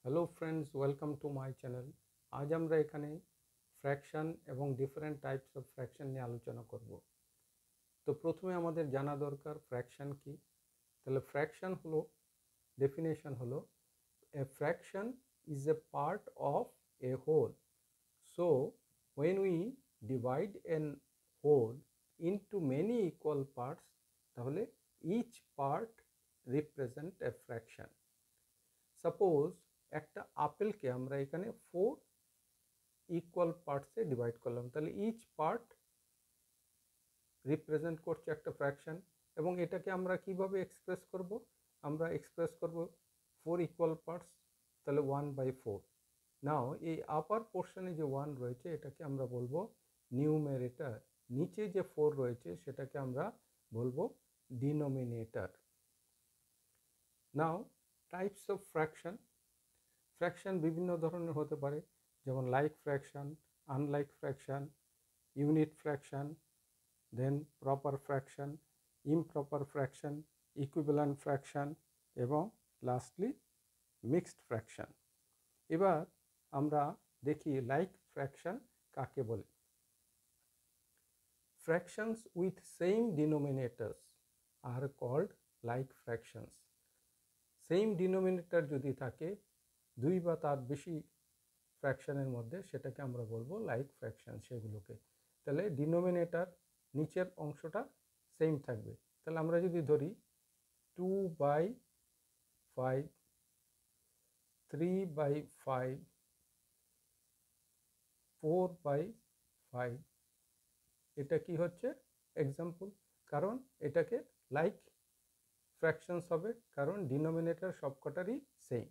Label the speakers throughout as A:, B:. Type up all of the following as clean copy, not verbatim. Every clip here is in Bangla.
A: Hello friends, welcome to my channel. আজ আমরা এখানে ফ্র্যাকশন এবং ডিফারেন্ট টাইপস অফ ফ্র্যাকশন নিয়ে আলোচনা করব। তো প্রথমে আমাদের জানা দরকার ফ্র্যাকশন কি। তাহলে ফ্র্যাকশন হলো, ডেফিনেশন হলো, a fraction is a part of a whole. So when we divide an whole into many equal parts, তাহলে each part represent a fraction. Suppose একটা আপেলকে আমরা এখানে 4 ইকুয়াল পার্টসে ডিভাইড করলাম, তাহলে ইচ পার্ট রিপ্রেজেন্ট করছে একটা ফ্র্যাকশন। এবং এটাকে আমরা কিভাবে এক্সপ্রেস করব? আমরা এক্সপ্রেস করব 4 ইকুয়াল পার্টস, তাহলে 1/4। নাও এই আপার পোর্শনে যে 1 রয়েছে এটাকে আমরা বলবো নিউমেরেটর, নিচে যে 4 রয়েছে সেটাকে আমরা বলবো denominator. Now types of fraction. Fraction বিভিন্ন ধরনের হতে পারে, যেমন like fraction, unlike fraction, unit fraction, then proper fraction, improper fraction, equivalent fraction এবং লাস্টলি মিক্সড ফ্র্যাকশন। এবার আমরা দেখি লাইক ফ্র্যাকশন কাকে বলে। Fractions with same denominators are called like fractions. Same denominator যদি থাকে, দুই বা তার বেশি ফ্র্যাকশনের মধ্যে, সেটাকে আমরা বলবো লাইক ফ্র্যাকশন সেগুলোকে। তাহলে ডিনোমিনেটর নিচের অংশটা সেম থাকবে। তাহলে আমরা যদি ধরি 2/5, 3/5, 4/5, এটা কি হচ্ছে? এক্সাম্পল। কারণ এটাকে লাইক ফ্র্যাকশনস হবে, কারণ ডিনোমিনেটর সবকটারই সেম।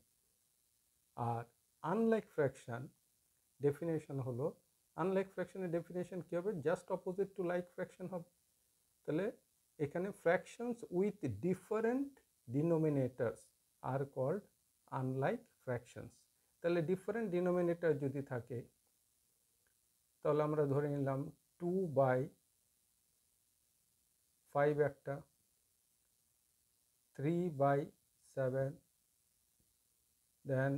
A: আর আনলাইক ফ্র্যাকশন ডেফিনেশন হলো, আনলাইক ফ্র্যাকশনের ডেফিনেশন কী হবে? Just opposite to like fraction হবে। তাহলে এখানে fractions with different denominators are called unlike fractions. তাহলে ডিফারেন্ট ডিনোমিনেটর যদি থাকে, তাহলে আমরা ধরে নিলাম 2/5 একটা, 3/7, দেন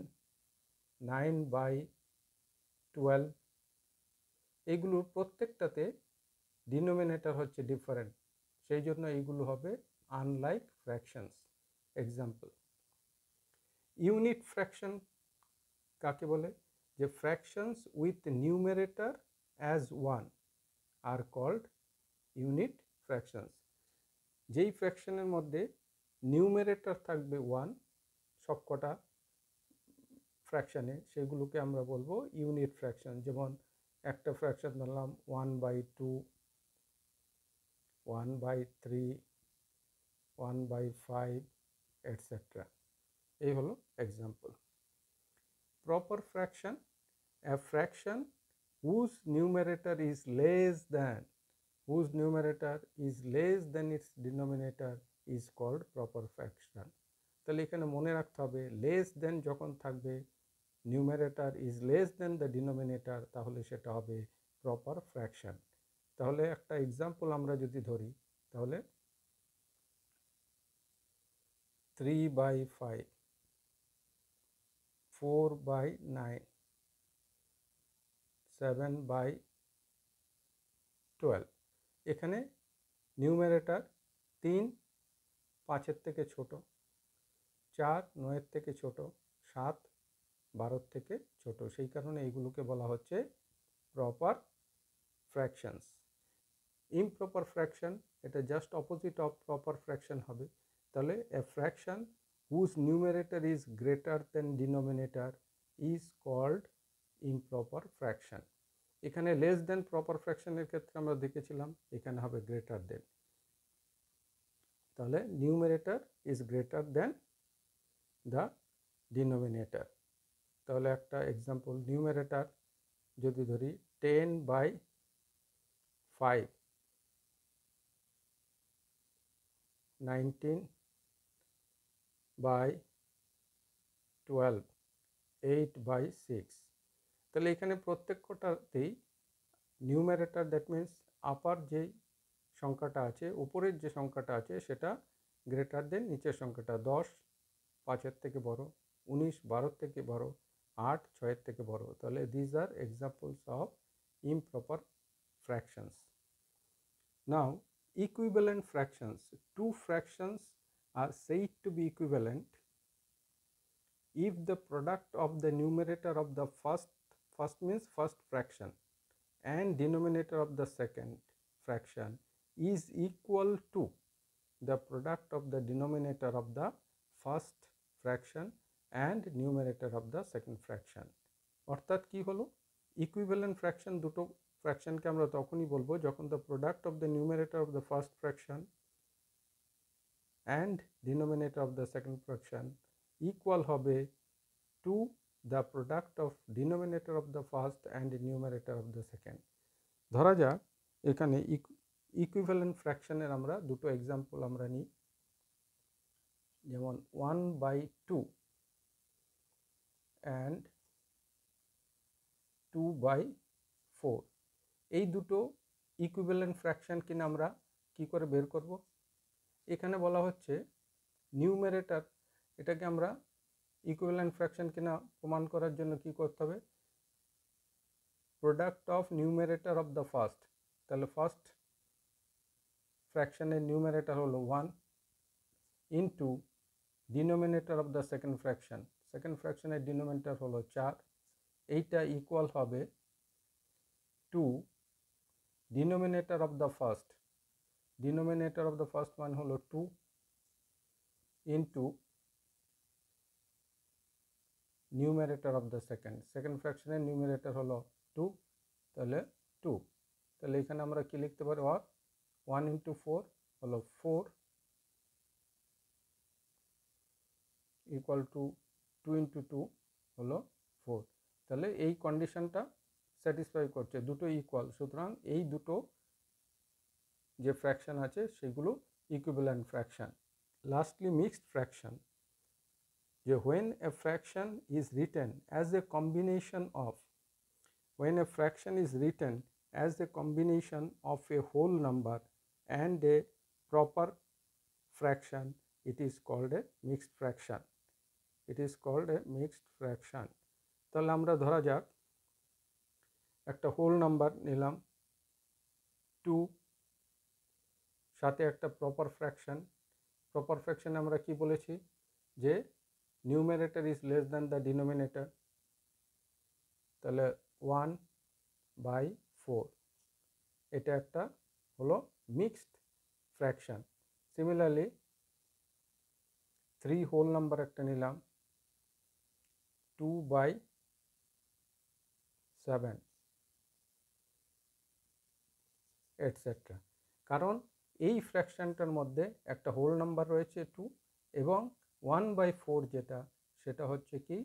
A: 9/12। এগুলোর প্রত্যেকটাতে ডিনোমিনেটর হচ্ছে ডিফারেন্ট, সেই জন্য এইগুলো হবে unlike fractions. Example. Unit fraction কাকে বলে? যে ফ্র্যাকশনস উইথ নিউমেরেটর অ্যাজ 1 আর কল্ড ইউনিট ফ্র্যাকশনস। যেই ফ্র্যাকশনের মধ্যে নিউমেরেটর থাকবে 1 সবকটা ফ্র্যাকশানে, সেগুলোকে আমরা বলবো ইউনিট ফ্র্যাকশন। যেমন একটা ফ্র্যাকশন ধরলাম 1/2, 1/3, 1/5 এটসেট্রা। এই হলো example. Proper fraction, a fraction whose numerator is less than its denominator is called proper fraction. তাহলে এখানে মনে রাখতে হবে, লেস দেন যখন থাকবে, numerator is less than the denominator, তাহলে সেটা হবে প্রপার ফ্র্যাকশন। তাহলে একটা এক্সাম্পল আমরা যদি ধরি, তাহলে 3/5, 4/9, 7/12। এখানে নিউমেরেটর 3 5-এর থেকে ছোট, 4 9-এর থেকে ছোট, 7 12-এর থেকে ছোট, সেই কারণে এইগুলোকে বলা হচ্ছে প্রপার ফ্র্যাকশনস। ইমপ্রপার ফ্র্যাকশন, এটা just opposite of proper fraction হবে। তাহলে a fraction whose numerator is greater than denominator is called improper fraction. এখানে লেস দেন প্রপার ফ্র্যাকশনের ক্ষেত্রে আমরা দেখেছিলাম এখানে হবে গ্রেটার দেন। তাহলে numerator is greater than the denominator. তাহলে একটা এক্সাম্পল, নিউমেরেটর যদি ধরি 10/5, 19/12, 8/6। তাহলে এখানে প্রত্যেকটাতেই নিউমেরেটর, দ্যাট মিন্স আপার যে সংখ্যাটা আছে, উপরের যে সংখ্যাটা আছে সেটা গ্রেটার দেন নিচের সংখ্যাটা। 10 5-এর থেকে বড়, 19 12 থেকে বড়, 8 6 থেকে বড়। তাহলে these are examples of improper fractions. Now equivalent fractions. Two fractions are said to be equivalent if the product of the numerator of the first means first fraction and denominator of the second fraction is equal to the product of the denominator of the first fraction and numerator of the second fraction. অর্থাৎ কি হলো, ইকুইভ্যালেন্ট ফ্র্যাকশন দুটো ফ্র্যাকশনকে আমরা তখনই বলবো যখন the product of the numerator of the first fraction and denominator of the second fraction equal হবে to the product of denominator of the first and numerator of the second. ধরা যাক এখানে ইকুইভ্যালেন্ট ফ্র্যাকশনের আমরা দুটো এক্সাম্পল আমরা নিই, যেমন 1/2 অ্যান্ড 2/4। এই দুটো ইকুইভ্যালেন্ট ফ্র্যাকশন কিনা আমরা কি করে বের করব? এখানে বলা হচ্ছে নিউমারেটর, এটাকে আমরা ইকুইভ্যালেন্ট ফ্র্যাকশন কিনা প্রমাণ করার জন্য কি করতে হবে, product of numerator of the first. তাহলে ফার্স্ট ফ্র্যাকশনের নিউমারেটর হলো 1 into denominator of the second fraction, second ফ্র্যাকশনের ডিনোমিনেটর হলো 4, এইটা ইকুয়াল হবে to denominator of the first, denominator of the first মান হলো 2 into numerator of the second, second ফ্র্যাকশনের নিউমারেটর হলো 2, তাহলে 2। তাহলে এখানে আমরা কি লিখতে পারি, 1 ইন্টু 4 হলো 4 ইকুয়াল টু 2 ইন্টু 2 হলো 4। তাহলে এই কন্ডিশনটা স্যাটিসফাই করছে, দুটো ইকুয়াল, সুতরাং এই দুটো যে ফ্র্যাকশন আছে সেগুলো equivalent fraction. Lastly mixed fraction, যে when a fraction is written as a combination of, when a fraction is written as a combination of a whole number and a proper fraction, it is called a mixed fraction. It is called a mixed fraction. তাহলে আমরা ধরা যাক একটা হোল নাম্বার নিলাম 2, সাথে একটা প্রপার ফ্র্যাকশন। প্রপার ফ্র্যাকশন আমরা কি বলেছি, যে numerator is less than the denominator, তাহলে 1/4, এটা একটা হলো mixed fraction. Similarly 3 whole number একটা নিলাম 2/7 এটসেট্রা, কারণ এই ফ্র্যাকশনটার মধ্যে একটা হোল নাম্বার রয়েছে 2 এবং 1/4 যেটা, সেটা হচ্ছে কি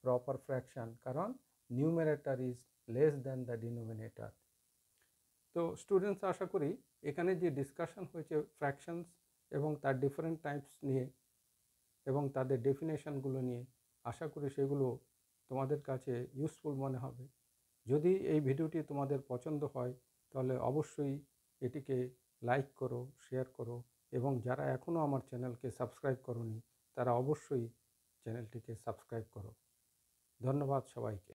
A: প্রপার ফ্র্যাকশন, কারণ numerator is less than the denominator. তো স্টুডেন্টস, আশা করি এখানে যে ডিসকাশন হয়েছে ফ্র্যাকশনস এবং তার ডিফারেন্ট টাইপস নিয়ে এবং তাদের ডেফিনেশনগুলো নিয়ে, আশা করি সেগুলো তোমাদের কাছে ইউজফুল মনে হবে। যদি এই ভিডিওটি তোমাদের পছন্দ হয় তাহলে অবশ্যই এটিকে লাইক করো, শেয়ার করো, এবং যারা এখনও আমার চ্যানেলকে সাবস্ক্রাইব করোনি তারা অবশ্যই চ্যানেলটিকে সাবস্ক্রাইব করো। ধন্যবাদ সবাইকে।